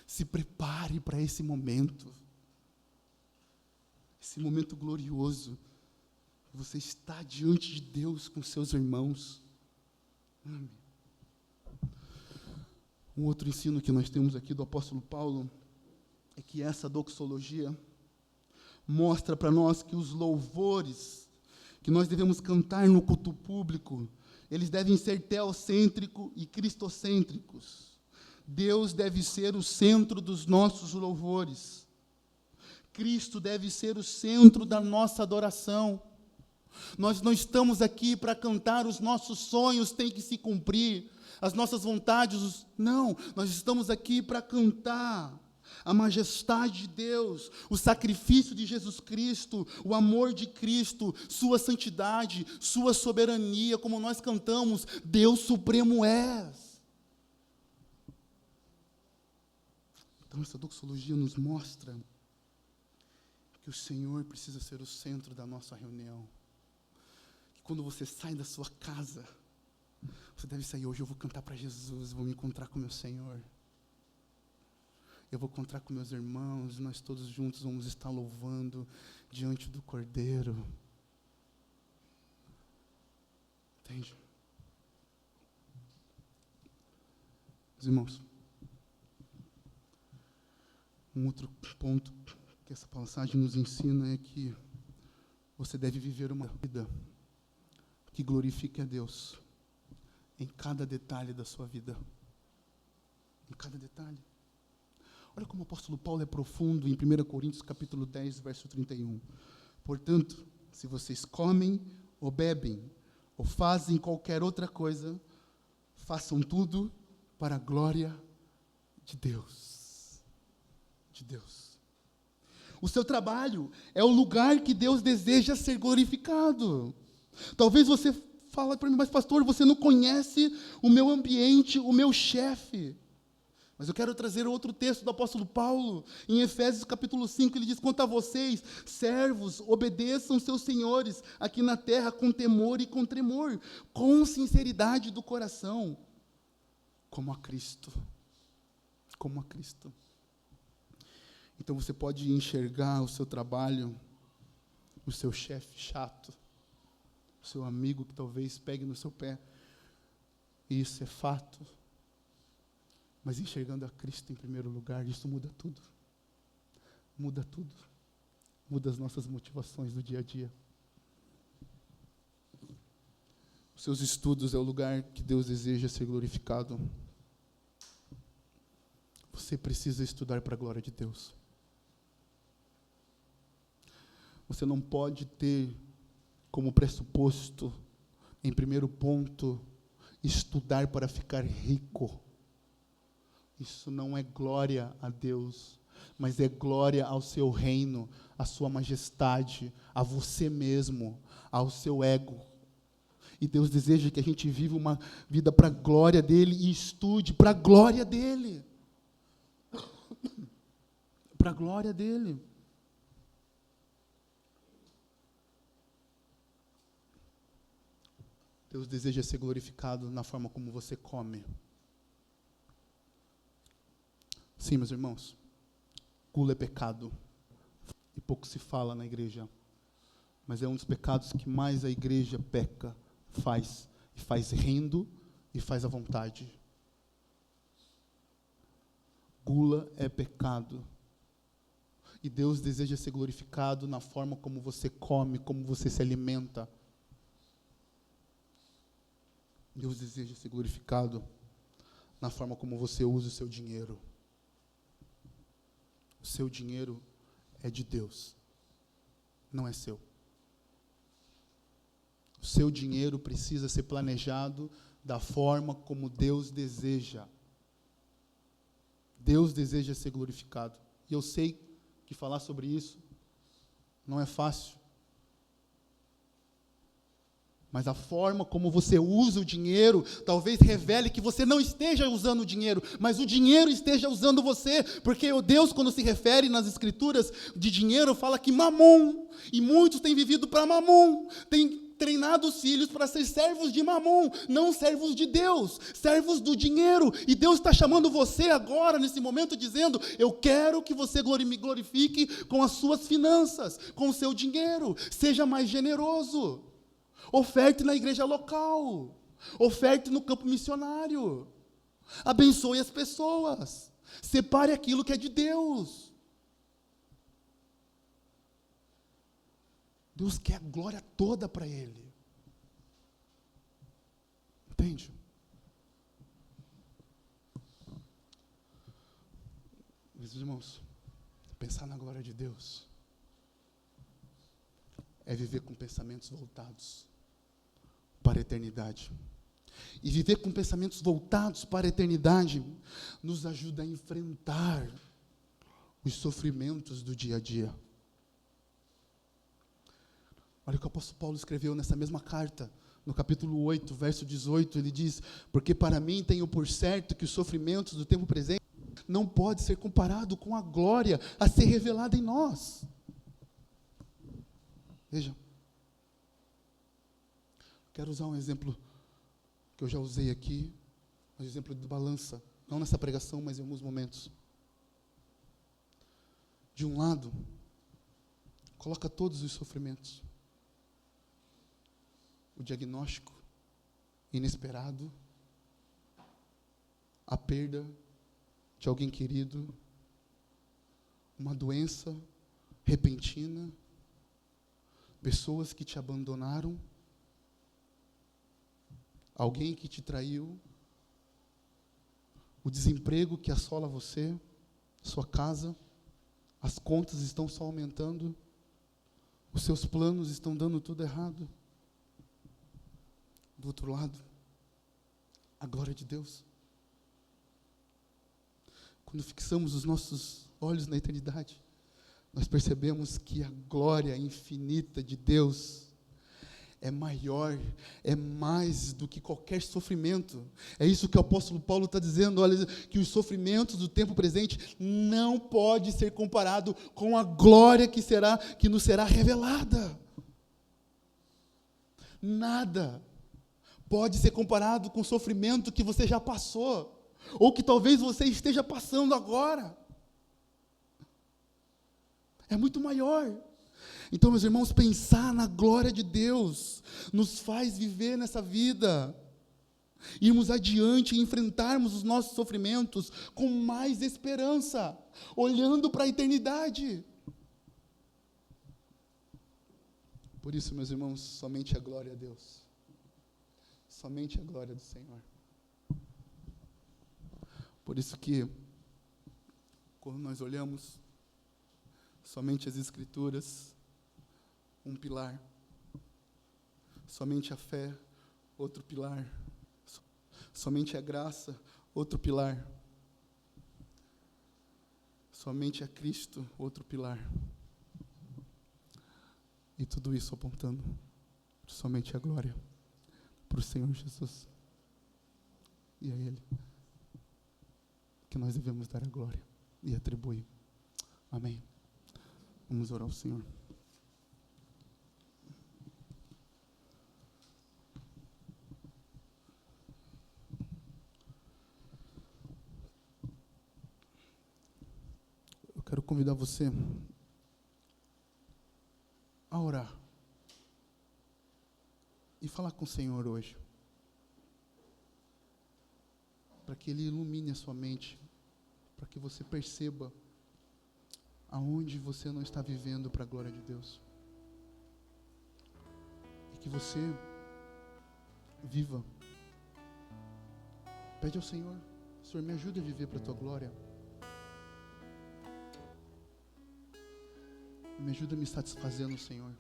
Se prepare para esse momento glorioso. Você está diante de Deus com seus irmãos. Amém. Um outro ensino que nós temos aqui do apóstolo Paulo é que essa doxologia mostra para nós que os louvores que nós devemos cantar no culto público, eles devem ser teocêntricos e cristocêntricos. Deus deve ser o centro dos nossos louvores. Cristo deve ser o centro da nossa adoração. Nós não estamos aqui para cantar os nossos sonhos têm que se cumprir, as nossas vontades, não, nós estamos aqui para cantar a majestade de Deus, o sacrifício de Jesus Cristo, o amor de Cristo, sua santidade, sua soberania, como nós cantamos, Deus supremo és. Então essa doxologia nos mostra que o Senhor precisa ser o centro da nossa reunião. Que quando você sai da sua casa, você deve sair: hoje eu vou cantar para Jesus, vou me encontrar com meu Senhor. Eu vou encontrar com meus irmãos, nós todos juntos vamos estar louvando diante do Cordeiro. Entende? Meus irmãos, um outro ponto que essa passagem nos ensina é que você deve viver uma vida que glorifique a Deus em cada detalhe da sua vida. Em cada detalhe. Olha como o apóstolo Paulo é profundo em 1 Coríntios capítulo 10, verso 31. Portanto, se vocês comem ou bebem ou fazem qualquer outra coisa, façam tudo para a glória de Deus. De Deus. O seu trabalho é o lugar que Deus deseja ser glorificado. Talvez você fale para mim: mas pastor, você não conhece o meu ambiente, o meu chefe. Mas eu quero trazer outro texto do apóstolo Paulo, em Efésios capítulo 5, ele diz: quanto a vocês, servos, obedeçam seus senhores aqui na terra com temor e com tremor, com sinceridade do coração, como a Cristo. Como a Cristo. Então você pode enxergar o seu trabalho, o seu chefe chato, o seu amigo que talvez pegue no seu pé, e isso é fato. Mas enxergando a Cristo em primeiro lugar, isso muda tudo. Muda tudo. Muda as nossas motivações do dia a dia. Os seus estudos é o lugar que Deus deseja ser glorificado. Você precisa estudar para a glória de Deus. Você não pode ter como pressuposto, em primeiro ponto, estudar para ficar rico. Isso não é glória a Deus, mas é glória ao seu reino, à sua majestade, a você mesmo, ao seu ego. E Deus deseja que a gente viva uma vida para a glória dEle e estude para a glória dEle. Para a glória dEle. Deus deseja ser glorificado na forma como você come. Sim, meus irmãos, gula é pecado, e pouco se fala na igreja, mas é um dos pecados que mais a igreja peca, e faz rindo, e faz à vontade. Gula é pecado, e Deus deseja ser glorificado na forma como você come, como você se alimenta. Deus deseja ser glorificado na forma como você usa o seu dinheiro. O seu dinheiro é de Deus, não é seu. O seu dinheiro precisa ser planejado da forma como Deus deseja. Deus deseja ser glorificado. E eu sei que falar sobre isso não é fácil. Mas a forma como você usa o dinheiro, talvez revele que você não esteja usando o dinheiro, mas o dinheiro esteja usando você, porque o Deus, quando se refere nas Escrituras de dinheiro, fala que mamon, e muitos têm vivido para mamon, têm treinado os filhos para ser servos de Mamon, não servos de Deus, servos do dinheiro. E Deus está chamando você agora, nesse momento, dizendo: eu quero que você me glorifique com as suas finanças, com o seu dinheiro. Seja mais generoso. Oferte na igreja local. Oferte no campo missionário. Abençoe as pessoas. Separe aquilo que é de Deus. Deus quer a glória toda para Ele. Entende? Meus irmãos, pensar na glória de Deus é viver com pensamentos voltados para a eternidade. E viver com pensamentos voltados para a eternidade nos ajuda a enfrentar os sofrimentos do dia a dia. Olha o que o apóstolo Paulo escreveu nessa mesma carta, no capítulo 8, verso 18, ele diz: porque para mim tenho por certo que os sofrimentos do tempo presente não pode ser comparado com a glória a ser revelada em nós. Veja, quero usar um exemplo que eu já usei aqui, um exemplo de balança, não nessa pregação, mas em alguns momentos. De um lado, coloca todos os sofrimentos. O diagnóstico inesperado, a perda de alguém querido, uma doença repentina, pessoas que te abandonaram, alguém que te traiu, o desemprego que assola você, sua casa, as contas estão só aumentando, os seus planos estão dando tudo errado. Do outro lado, a glória de Deus. Quando fixamos os nossos olhos na eternidade, nós percebemos que a glória infinita de Deus é maior, é mais do que qualquer sofrimento. É isso que o apóstolo Paulo está dizendo, olha, que os sofrimentos do tempo presente não pode ser comparado com a glória que nos será revelada. Nada pode ser comparado com o sofrimento que você já passou, ou que talvez você esteja passando agora. É muito maior. Então, meus irmãos, pensar na glória de Deus nos faz viver nessa vida, irmos adiante e enfrentarmos os nossos sofrimentos com mais esperança, olhando para a eternidade. Por isso, meus irmãos, somente a glória a Deus. Somente a glória do Senhor. Por isso que, quando nós olhamos somente as Escrituras, um pilar. Somente a fé, outro pilar. Somente a graça, outro pilar. Somente a Cristo, outro pilar. E tudo isso apontando somente a glória para o Senhor Jesus. E a Ele que nós devemos dar a glória e atribuir. Amém. Vamos orar ao Senhor. Eu quero convidar você a orar e falar com o Senhor hoje, para que Ele ilumine a sua mente, para que você perceba aonde você não está vivendo para a glória de Deus, e que você viva. Pede ao Senhor: Senhor, me ajude a viver para a Tua glória, me ajuda a me satisfazer no Senhor.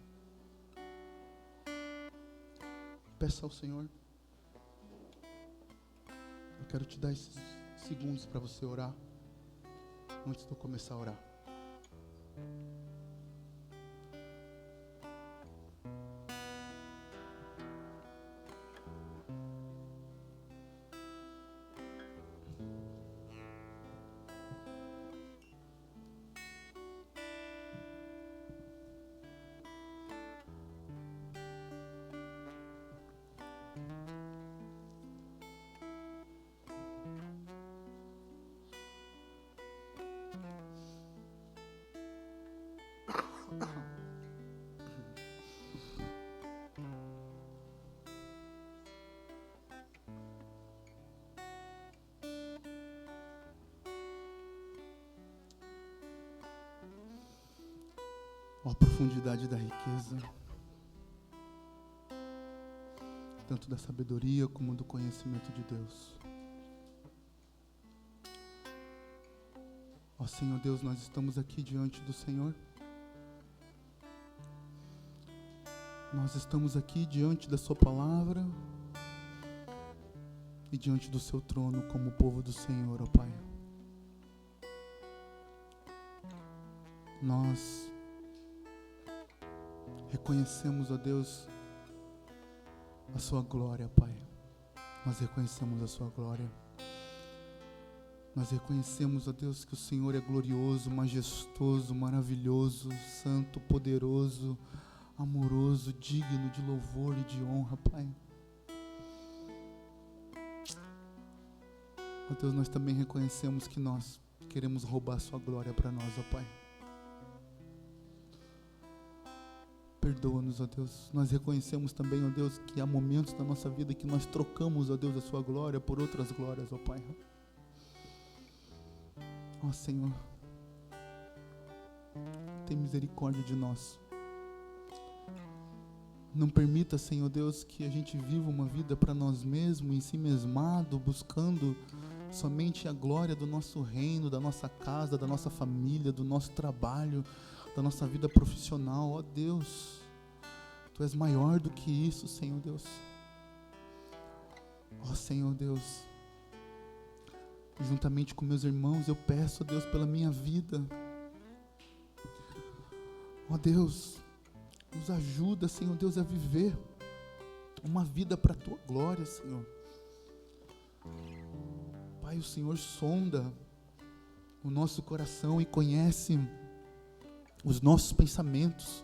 Peça ao Senhor. Eu quero te dar esses segundos para você orar, antes de eu começar a orar. Ó, a profundidade da riqueza, tanto da sabedoria como do conhecimento de Deus. Ó Senhor Deus, nós estamos aqui diante do Senhor. Nós estamos aqui diante da sua palavra e diante do seu trono como povo do Senhor, ó Pai. Nós reconhecemos, ó Deus, a sua glória, Pai. Nós reconhecemos a sua glória. Nós reconhecemos, ó Deus, que o Senhor é glorioso, majestoso, maravilhoso, santo, poderoso, amoroso, digno de louvor e de honra, Pai. Ó Deus, nós também reconhecemos que nós queremos roubar a sua glória para nós, ó Pai. Perdoa-nos, ó Deus. Nós reconhecemos também, ó Deus, que há momentos na nossa vida que nós trocamos, ó Deus, a sua glória por outras glórias, ó Pai. Ó Senhor, tem misericórdia de nós. Não permita, Senhor Deus, que a gente viva uma vida para nós mesmos, em si mesmado, buscando somente a glória do nosso reino, da nossa casa, da nossa família, do nosso trabalho, da nossa vida profissional. Ó Deus, Tu és maior do que isso, Senhor Deus. Ó Senhor Deus, juntamente com meus irmãos, eu peço, ó Deus, pela minha vida. Ó Deus, nos ajuda, Senhor Deus, a viver uma vida para a Tua glória, Senhor. Pai, o Senhor sonda o nosso coração e conhece os nossos pensamentos.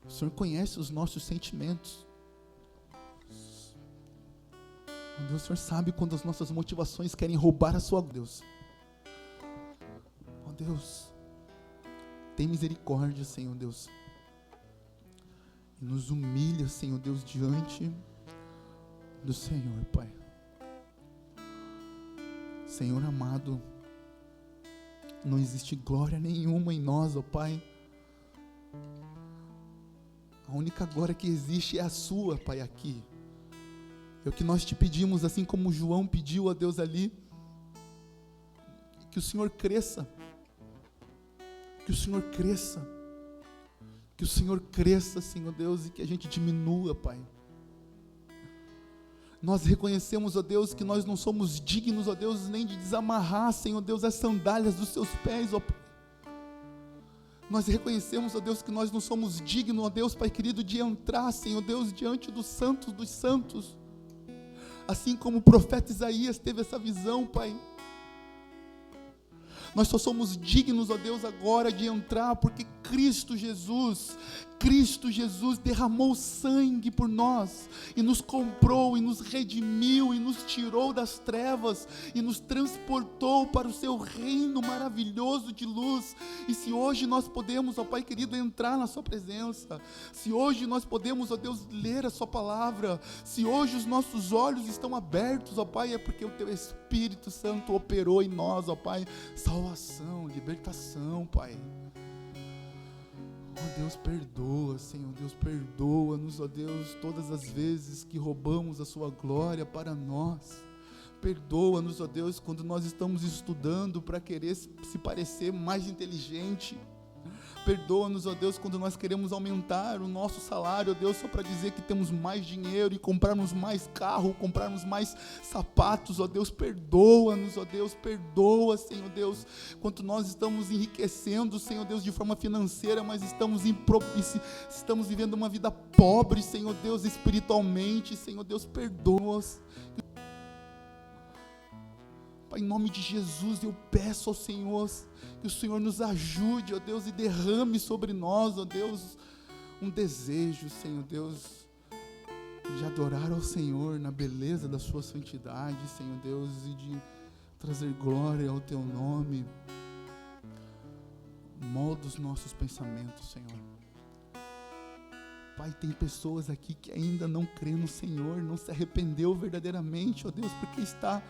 O Senhor conhece os nossos sentimentos. Deus, o Senhor sabe quando as nossas motivações querem roubar a sua glória, Deus. Ó Deus, tem misericórdia, Senhor Deus. E nos humilha, Senhor Deus, diante do Senhor, Pai. Senhor amado, não existe glória nenhuma em nós, ó Pai. A única glória que existe é a sua, Pai, aqui. É o que nós te pedimos, assim como João pediu a Deus ali, que o Senhor cresça, que o Senhor cresça, que o Senhor cresça, Senhor Deus, e que a gente diminua, Pai. Nós reconhecemos, ó Deus, que nós não somos dignos, ó Deus, nem de desamarrar, Senhor Deus, as sandálias dos seus pés, ó Pai. Nós reconhecemos, ó Deus, que nós não somos dignos, ó Deus, Pai querido, de entrar, Senhor Deus, diante dos santos dos santos. Assim como o profeta Isaías teve essa visão, Pai. Nós só somos dignos, ó Deus, agora de entrar, porque Cristo Jesus derramou sangue por nós, e nos comprou, e nos redimiu, e nos tirou das trevas, e nos transportou para o seu reino maravilhoso de luz. E se hoje nós podemos, ó Pai querido, entrar na sua presença, se hoje nós podemos, ó Deus, ler a sua palavra, se hoje os nossos olhos estão abertos, ó Pai, é porque o teu Espírito Santo operou em nós, ó Pai, salvação, libertação, Pai. Ó Deus, perdoa, Senhor Deus, perdoa-nos, ó Deus, todas as vezes que roubamos a sua glória para nós. Perdoa-nos, ó Deus, quando nós estamos estudando para querer se parecer mais inteligente. Perdoa-nos, ó Deus, quando nós queremos aumentar o nosso salário, ó Deus, só para dizer que temos mais dinheiro e comprarmos mais carro, comprarmos mais sapatos, ó Deus. Perdoa-nos, ó Deus, perdoa, Senhor Deus, quando nós estamos enriquecendo, Senhor Deus, de forma financeira, mas estamos vivendo uma vida pobre, Senhor Deus, espiritualmente, Senhor Deus, perdoa-nos. Pai, em nome de Jesus, eu peço ao Senhor que o Senhor nos ajude, ó Deus, e derrame sobre nós, ó Deus, um desejo, Senhor Deus, de adorar ao Senhor na beleza da sua santidade, Senhor Deus, e de trazer glória ao teu nome. Molda os nossos pensamentos, Senhor. Pai, tem pessoas aqui que ainda não crê no Senhor, não se arrependeu verdadeiramente, ó Deus, porque está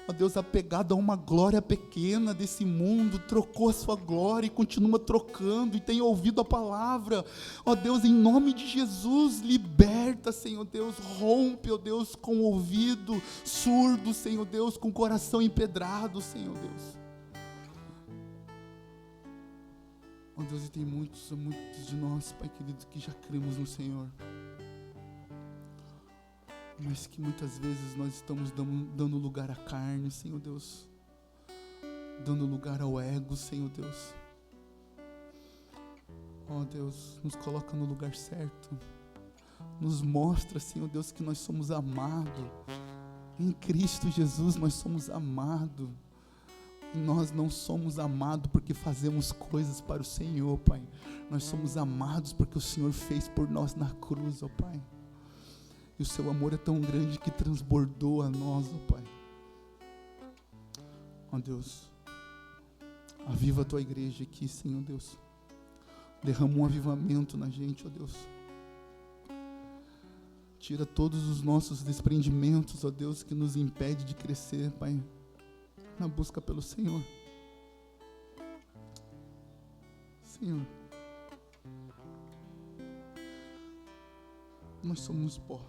ó Deus, apegado a uma glória pequena desse mundo, trocou a sua glória e continua trocando, e tem ouvido a palavra, ó Deus, em nome de Jesus, liberta, Senhor Deus, rompe, ó Deus, com o ouvido surdo, Senhor Deus, com o coração empedrado, Senhor Deus. Ó Deus, e tem muitos de nós, Pai querido, que já cremos no Senhor, mas que muitas vezes nós estamos dando lugar à carne, Senhor Deus, dando lugar ao ego, Senhor Deus. Ó Deus, nos coloca no lugar certo, nos mostra, Senhor Deus, que nós somos amados, em Cristo Jesus nós somos amados. E nós não somos amados porque fazemos coisas para o Senhor, Pai. Nós somos amados porque o Senhor fez por nós na cruz, ó Pai. E o seu amor é tão grande que transbordou a nós, ó Pai. Ó Deus, aviva a tua igreja aqui, Senhor Deus. Derrama um avivamento na gente, ó Deus. Tira todos os nossos desprendimentos, ó Deus, que nos impede de crescer, Pai, na busca pelo Senhor. Senhor, nós somos pó.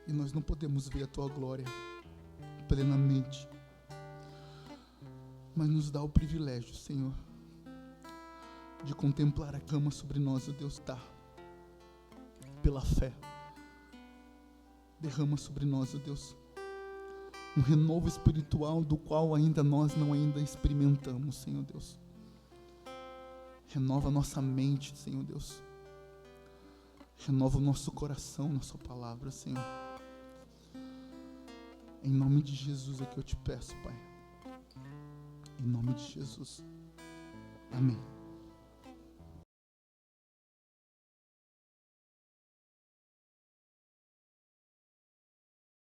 E nós não podemos ver a tua glória plenamente. Mas nos dá o privilégio, Senhor, de contemplar a cama sobre nós, ó Deus, tá? Pela fé. Derrama sobre nós, ó Deus, um renovo espiritual do qual nós não experimentamos, Senhor Deus. Renova a nossa mente, Senhor Deus. Renova o nosso coração na sua palavra, Senhor. Em nome de Jesus é que eu te peço, Pai. Em nome de Jesus. Amém.